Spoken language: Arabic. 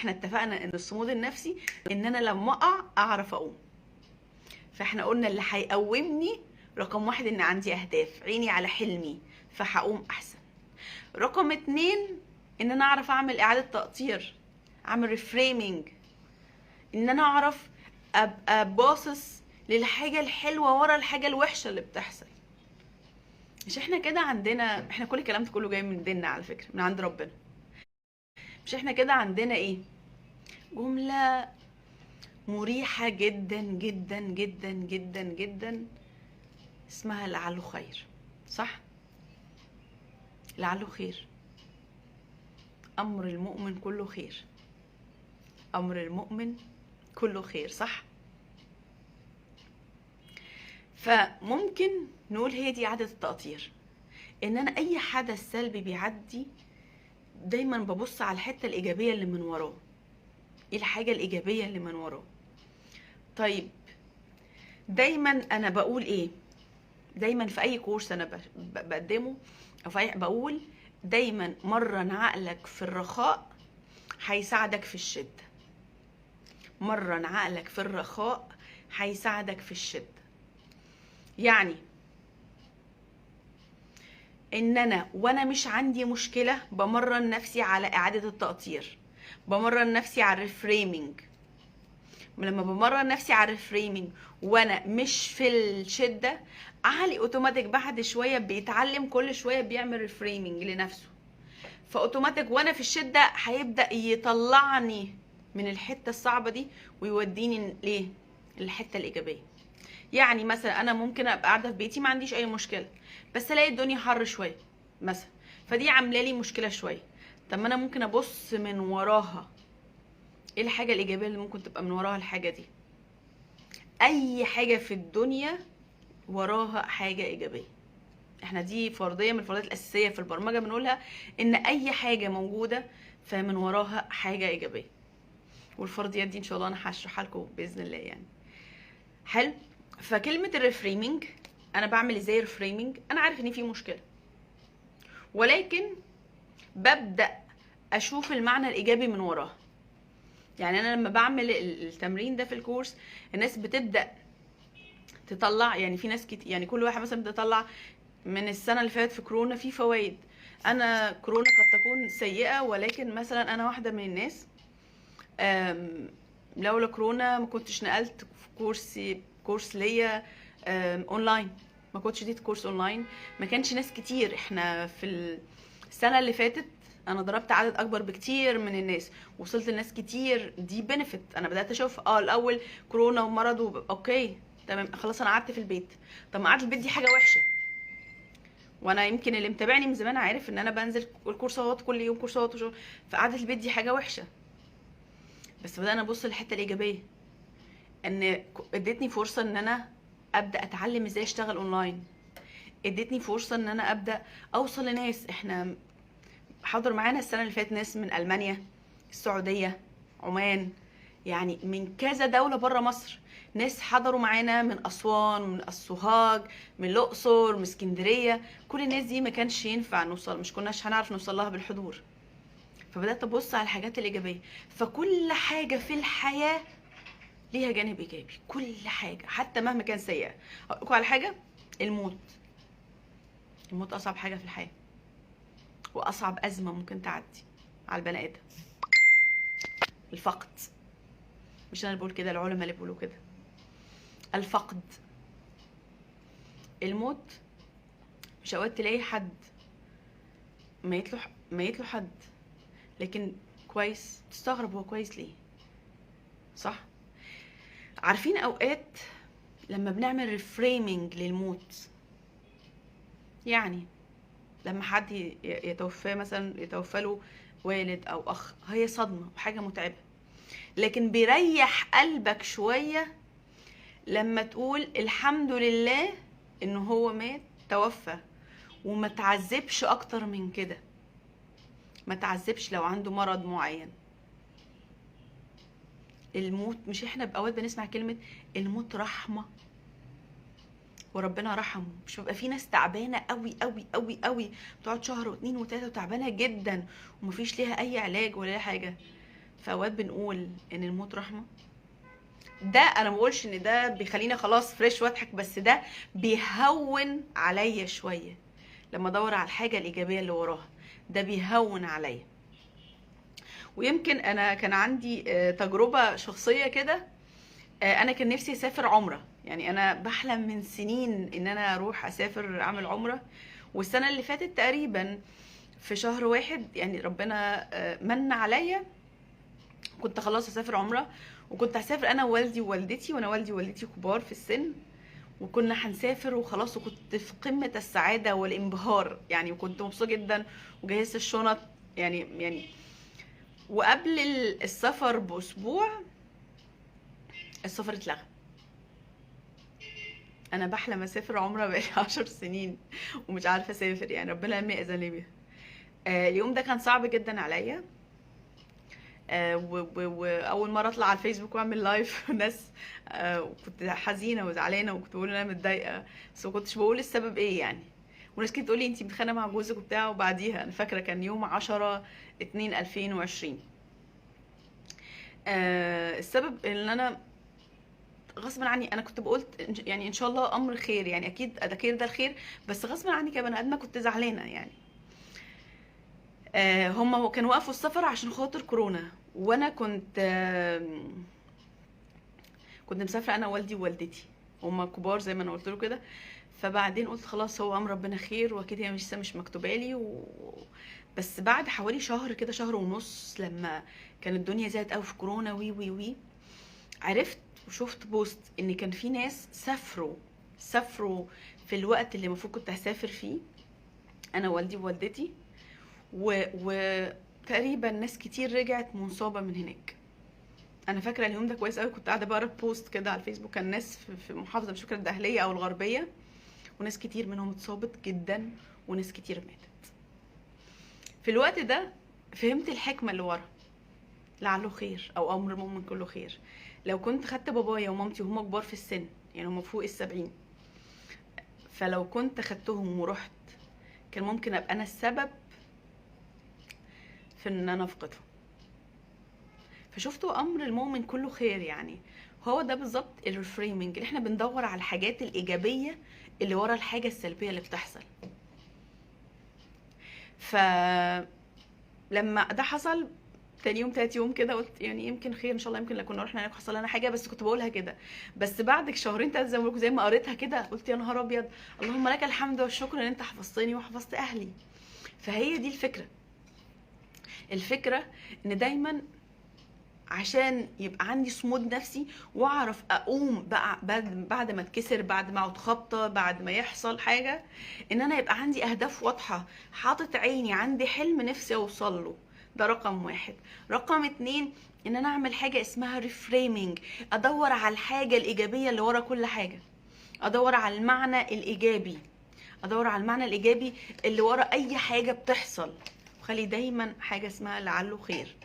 احنا اتفقنا ان الصمود النفسي ان انا لما اقع اعرف اقوم. فاحنا قلنا اللي هيقومني رقم 1 ان عندي اهداف، عيني على حلمي فهقوم احسن. رقم 2 ان انا اعرف اعمل اعادة تقطير، اعمل ريفريمينج، ان انا اعرف ابقى باصص للحاجة الحلوة ورا الحاجة الوحشة اللي بتحصل. مش احنا كده عندنا، احنا كل الكلام ده كله جاي من ديننا على فكرة، من عند ربنا. مش احنا كده عندنا ايه، جملة مريحة جدا جدا جدا جدا جدا اسمها لعله خير، صح؟ لعله خير. امر المؤمن كله خير، امر المؤمن كله خير، صح؟ فممكن نقول هي دي عادة التقطير، ان انا اي حدث سلبي بيعدي دايما ببص على الحتة الايجابية اللي من وراه. ايه الحاجة الايجابية اللي من وراه؟ طيب دايما انا بقول ايه، دايما في اي كورس انا بقدمه او في بقول دايما مرن عقلك في الرخاء هيساعدك في الشدة. مرن عقلك في الرخاء هيساعدك في الشدة. يعني ان انا وانا مش عندي مشكلة بمرن نفسي على اعادة التقطير، بمرن نفسي على الريفريمينج. لما بمرن نفسي على الريفريمينج وانا مش في الشدة، عقلي اوتوماتيك بعد شوية بيتعلم، كل شوية بيعمل ريفريمينج لنفسه، فاوتوماتيك وانا في الشدة هيبدأ يطلعني من الحتة الصعبة دي ويوديني ليه، الحتة الايجابية. يعني مثلا انا ممكن ابقى قاعده في بيتي ما عنديش اي مشكله، بس الاقي الدنيا حر شويه مثلا، فدي عامله لي مشكله شويه. طب ما انا ممكن ابص من وراها، ايه الحاجه الايجابيه اللي ممكن تبقى من وراها الحاجه دي؟ اي حاجه في الدنيا وراها حاجه ايجابيه. احنا دي فرضيه من الفرضيات الاساسيه في البرمجه بنقولها، ان اي حاجه موجوده فمن وراها حاجه ايجابيه. والفرضيات دي ان شاء الله انا هشرحها لكم باذن الله يعني. حلو. فكلمه الريفريمينج، انا بعمل ازاي ريفريمينج؟ انا عارف ان في مشكله، ولكن ببدا اشوف المعنى الايجابي من وراها. يعني انا لما بعمل التمرين ده في الكورس، الناس بتبدا تطلع، يعني في ناس كتير، يعني كل واحد مثلا بتطلع من السنه اللي فاتت في كورونا في فوائد. انا كورونا قد تكون سيئه، ولكن مثلا انا واحده من الناس لولا كورونا ما كنتش نقلت في كورس ليا اونلاين، ما كنتش اديت كورس اونلاين، ما كانش ناس كتير. احنا في السنه اللي فاتت انا ضربت عدد اكبر بكتير من الناس، وصلت لناس كتير. دي بنفيت انا بدات اشوف. الاول كورونا ومرض اوكي تمام خلاص انا قعدت في البيت. طب ما قعدت في البيت دي حاجه وحشه، وانا يمكن اللي متابعني من زمان عارف ان انا بنزل الكورسات كل يوم كورسات وشغل، فقعدة البيت دي حاجه وحشه. بس بدأنا نبص للحته الايجابيه، ان ادتني فرصه ان انا ابدا اتعلم ازاي اشتغل اونلاين، ادتني فرصه ان انا ابدا اوصل لناس. احنا حضر معانا السنه اللي فاتت ناس من المانيا، السعوديه، عمان، يعني من كذا دوله بره مصر. ناس حضروا معانا من اسوان، من السوهاج، من الاقصر، من اسكندريه. كل الناس دي ما كانش ينفع نوصل، مش كناش هنعرف نوصل لها بالحضور. فبدات ابص على الحاجات الايجابيه. فكل حاجه في الحياه ليها جانب ايجابي، كل حاجه حتى مهما كان سيئه. اقول لكم على حاجه، الموت. الموت اصعب حاجه في الحياه، واصعب ازمه ممكن تعدي على البني ادم. الفقد، مش انا اللي بقول كده، العلماء اللي بيقولوا كده. الفقد، الموت. مش اوقات تلاقي حد ميت له حد لكن كويس، تستغرب هو كويس ليه، صح؟ عارفين اوقات لما بنعمل ريفريمينج للموت، يعني لما حد يتوفى مثلا، يتوفى له والد او اخ، هي صدمه وحاجه متعبه، لكن بيريح قلبك شويه لما تقول الحمد لله ان هو مات توفى، وما تعذبش اكتر من كده. ما تعذبش لو عنده مرض معين. الموت، مش احنا باوقات بنسمع كلمه الموت رحمه، وربنا رحمه. مش بيبقى في ناس تعبانه قوي قوي قوي قوي، بتقعد شهر واتنين وتلاته وتعبانه جدا ومفيش ليها اي علاج ولا حاجه، فاوقات بنقول ان الموت رحمه. ده انا ما بقولش ان ده بيخليني خلاص فريش واضحك، بس ده بيهون عليا شويه لما ادور على الحاجه الايجابيه اللي وراها، ده بيهون عليا. ويمكن انا كان عندي تجربه شخصيه كده. انا كان نفسي اسافر عمره، يعني انا بحلم من سنين ان انا اروح اسافر اعمل عمره. والسنه اللي فاتت تقريبا في شهر واحد يعني ربنا من عليا، كنت خلاص اسافر عمره. وكنت هسافر انا ووالدي ووالدتي، وانا والدي ووالدتي كبار في السن، وكنا هنسافر وخلاص. وكنت في قمه السعاده والانبهار يعني، وكنت مبسوطه جدا وجهزت الشنط يعني. وقبل السفر باسبوع السفر اتلغى. انا بحلم اسافر عمره بقالي 10 سنين ومش عارفه اسافر، يعني ربنا لم يأذن لي بيها. اليوم ده كان صعب جدا عليا. واول مره اطلع على الفيسبوك واعمل لايف ناس كنت حزينه وزعلانه، وكنت بقول ان انا متضايقه، بس ما كنتش بقول السبب ايه يعني. وناس كتير تقول لي انتي متخانقه مع جوزك وبتاع. وبعديها انا فاكره كان يوم 10/2/2020. السبب ان انا غصب عني انا كنت بقولت يعني ان شاء الله امر خير، يعني اكيد ده خير ده الخير، بس غصب عني كبني ادمه كنت زعلانه يعني. هم كانوا وقفوا السفر عشان خاطر كورونا، وانا كنت مسافره انا ووالدي ووالدتي، هم كبار زي ما انا قلت له كده. فبعدين قلت خلاص هو امر ربنا خير، واكيد هي مش مكتوبه لي بس بعد حوالي شهر كده، شهر ونص، لما كانت الدنيا زادت قوي في كورونا وي وي وي، عرفت وشفت بوست ان كان في ناس سافروا في الوقت اللي المفروض كنت هسافر فيه انا والدي ووالدتي، وتقريبا ناس كتير رجعت مصابه من هناك. انا فاكره اليوم ده كويس قوي، كنت قاعده بقرا بوست كده على الفيسبوك، كان ناس في محافظه مش فاكره الدهليه او الغربيه، وناس كتير منهم اتصابت جدا وناس كتير ماتت. في الوقت ده فهمت الحكمه اللي ورا، لعله خير او امر مؤمن كله خير. لو كنت خدت بابايا ومامتي وهم كبار في السن، يعني هم فوق ال70، فلو كنت خدتهم ورحت كان ممكن ابقى انا السبب في ان انا افقدهم. فشفتوا امر المؤمن كله خير يعني. هو ده بالظبط الريفريمنج، اللي احنا بندور على الحاجات الايجابيه اللي ورا الحاجه السلبيه اللي بتحصل. فلما ده حصل تاني يوم تالت يوم كده قلت يعني يمكن خير ان شاء الله، يمكن لو كنا رحنا هناك حصل لنا حاجه. بس كنت بقولها كده، بس بعد شهرين تلاتة زي ما قريتها كده قلت يا نهار ابيض، اللهم لك الحمد والشكر ان انت حفظتني وحفظت اهلي. فهي دي الفكره ان دايما عشان يبقى عندي صمود نفسي واعرف اقوم بقى بعد ما اتكسر، بعد ما اقعد خبطه، بعد ما يحصل حاجه، ان انا يبقى عندي اهداف واضحه، حاطط عيني، عندي حلم نفسي اوصل له. ده رقم 1. رقم 2 ان انا اعمل حاجه اسمها ريفريمينج، ادور على الحاجه الايجابيه اللي ورا كل حاجه، ادور على المعنى الايجابي، ادور على المعنى الايجابي اللي ورا اي حاجه بتحصل، وخلي دايما حاجه اسمها لعله خير.